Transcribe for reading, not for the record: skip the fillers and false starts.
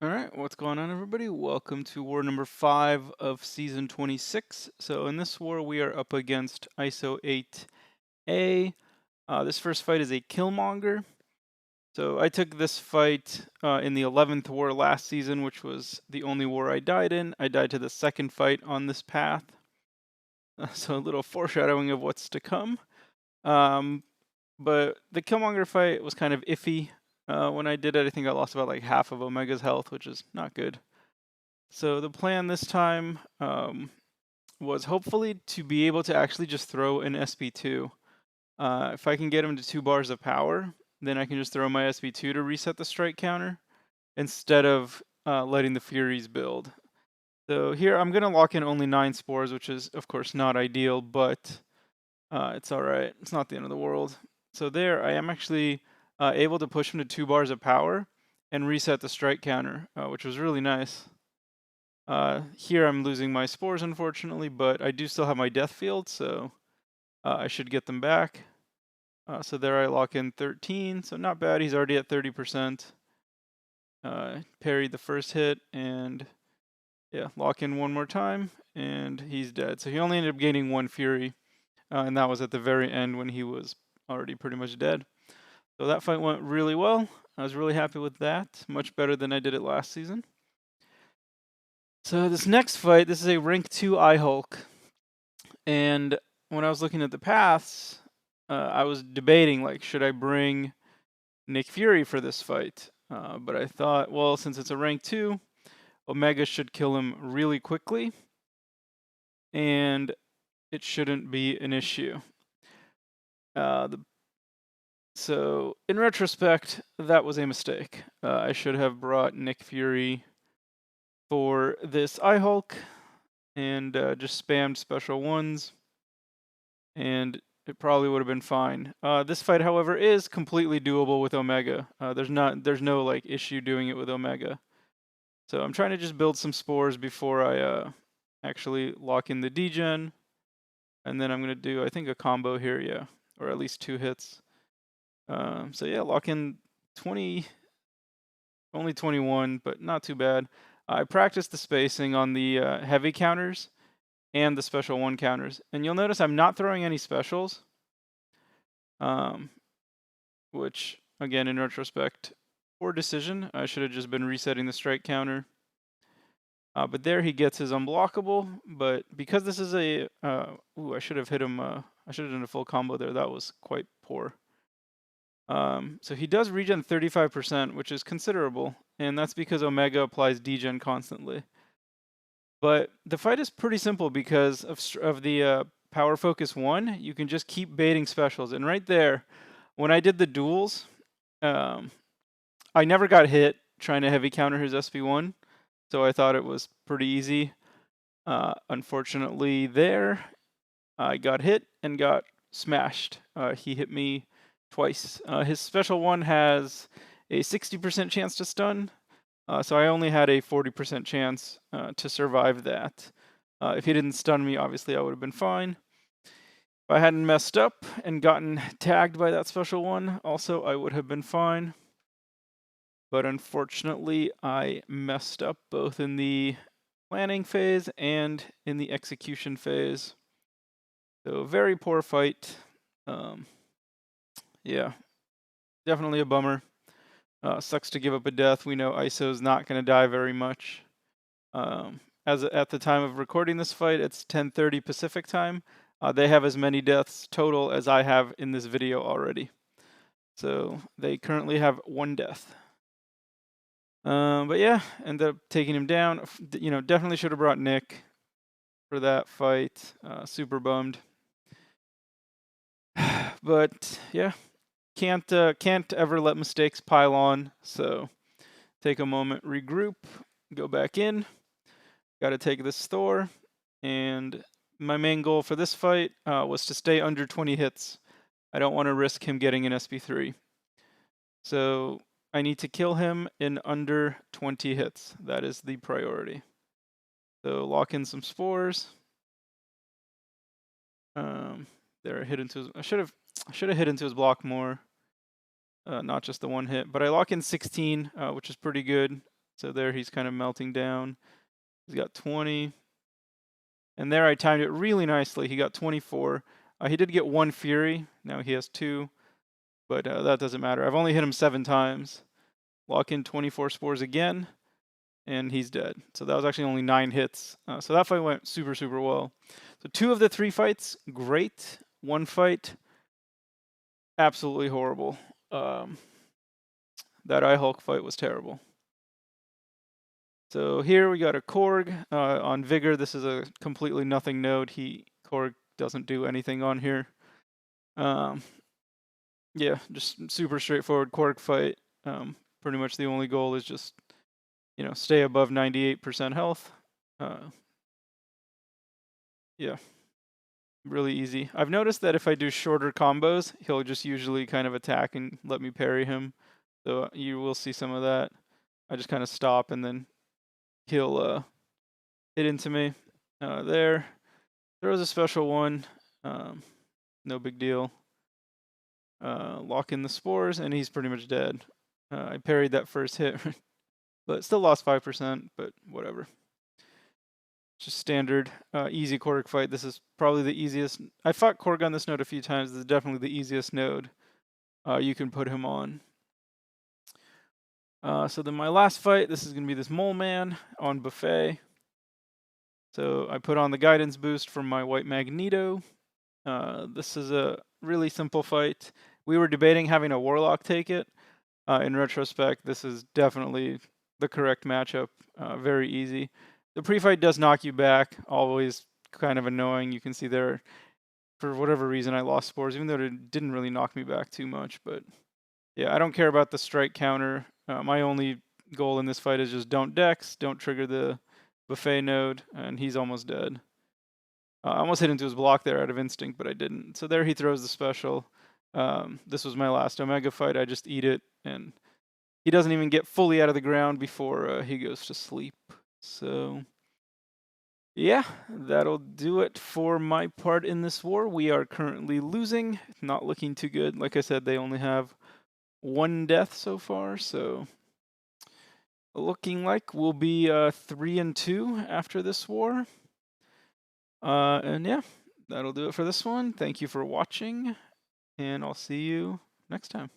All right, what's going on, everybody? Welcome to war number 5 of season 26. So in this war, we are up against ISO8a. This first fight is a Killmonger. So I took this fight in the 11th war last season, which was the only war I died in. I died to the second fight on this path. So a little foreshadowing of what's to come. But the Killmonger fight was kind of iffy. When I did it, I think I lost about like half of Omega's health, which is not good. So the plan this time was hopefully to be able to actually just throw an SP2. If I can get him to 2 bars of power, then I can just throw my SP2 to reset the strike counter instead of letting the Furies build. So here I'm going to lock in only 9 spores, which is of course not ideal, but it's alright. It's not the end of the world. So there I am actually able to push him to 2 bars of power and reset the strike counter, which was really nice. Here I'm losing my spores, unfortunately, but I do still have my death field, so I should get them back. So there I lock in 13, so not bad. He's already at 30%. Parried the first hit, and yeah, lock in one more time, and he's dead. So he only ended up gaining 1 Fury, and that was at the very end when he was already pretty much dead. So that fight went really well. I was really happy with that, much better than I did it last season. So this next fight, this is a rank 2 I-Hulk. And when I was looking at the paths, I was debating, like, should I bring Nick Fury for this fight? But I thought, well, since it's a rank 2, Omega should kill him really quickly, and it shouldn't be an issue. So, in retrospect, that was a mistake. I should have brought Nick Fury for this I-Hulk and just spammed special ones, and it probably would have been fine. This fight, however, is completely doable with Omega. There's no like issue doing it with Omega. So I'm trying to just build some spores before I actually lock in the degen, and then I'm gonna do I think a combo here, yeah, or at least 2 hits. So yeah, lock in 20, only 21, but not too bad. I practiced the spacing on the heavy counters and the special 1 counters, and you'll notice I'm not throwing any specials. Which, again, in retrospect, poor decision. I should have just been resetting the strike counter. But there he gets his unblockable, but because this is a... I should have hit him... I should have done a full combo there. That was quite poor. So he does regen 35%, which is considerable, and that's because Omega applies degen constantly. But the fight is pretty simple because of the Power Focus 1. You can just keep baiting specials, and right there, when I did the duels, I never got hit trying to heavy counter his SP1, so I thought it was pretty easy. Unfortunately, there, I got hit and got smashed. He hit me twice. His special 1 has a 60% chance to stun, so I only had a 40% chance to survive that. If he didn't stun me, obviously I would have been fine. If I hadn't messed up and gotten tagged by that special 1, also I would have been fine. But unfortunately, I messed up both in the planning phase and in the execution phase. So very poor fight. Yeah, definitely a bummer. Sucks to give up a death. We know ISO's not going to die very much. As at the time of recording this fight, it's 10:30 Pacific time. They have as many deaths total as I have in this video already. So they currently have 1 death. But yeah, ended up taking him down. Definitely should have brought Nick for that fight. Super bummed. But yeah, can't ever let mistakes pile on. So take a moment, regroup, go back in. Got to take this Thor, and my main goal for this fight was to stay under 20 hits. I don't want to risk him getting an SP3. So I need to kill him in under 20 hits. That is the priority. So lock in some spores. There, I hit into his. I should have hit into his block more, not just the 1 hit. But I lock in 16, which is pretty good. So there he's kind of melting down. He's got 20. And there I timed it really nicely. He got 24. He did get 1 Fury. Now he has 2. But that doesn't matter. I've only hit him 7 times. Lock in 24 spores again. And he's dead. So that was actually only 9 hits. So that fight went super, super well. So 2 of the 3 fights, great. 1 fight, absolutely horrible. That iHulk fight was terrible. So here we got a Korg on Vigor. This is a completely nothing node. Korg doesn't do anything on here. Yeah, just super straightforward Korg fight. Pretty much the only goal is just, stay above 98% health. Yeah, really easy. I've noticed that if I do shorter combos, he'll just usually kind of attack and let me parry him. So you will see some of that. I just kind of stop and then he'll hit into me. There was a special one. No big deal. Lock in the spores and he's pretty much dead. I parried that first hit, but still lost 5%, but whatever. Just standard, easy Korg fight. This is probably the easiest. I fought Korg on this node a few times. This is definitely the easiest node you can put him on. So then my last fight, this is going to be this Mole Man on Buffet. So I put on the guidance boost from my White Magneto. This is a really simple fight. We were debating having a Warlock take it. In retrospect, this is definitely the correct matchup. Very easy. The pre-fight does knock you back, always kind of annoying. You can see there, for whatever reason, I lost spores, even though it didn't really knock me back too much. But yeah, I don't care about the strike counter. My only goal in this fight is just don't dex, don't trigger the Buffet node, and he's almost dead. I almost hit into his block there out of instinct, but I didn't. So there he throws the special. This was my last Omega fight. I just eat it, and he doesn't even get fully out of the ground before he goes to sleep. So yeah, that'll do it for my part in this war. We are currently losing, not looking too good. Like I said, they only have 1 death so far, so looking like we'll be 3-2 after this war. And yeah, that'll do it for this one. Thank you for watching, and I'll see you next time.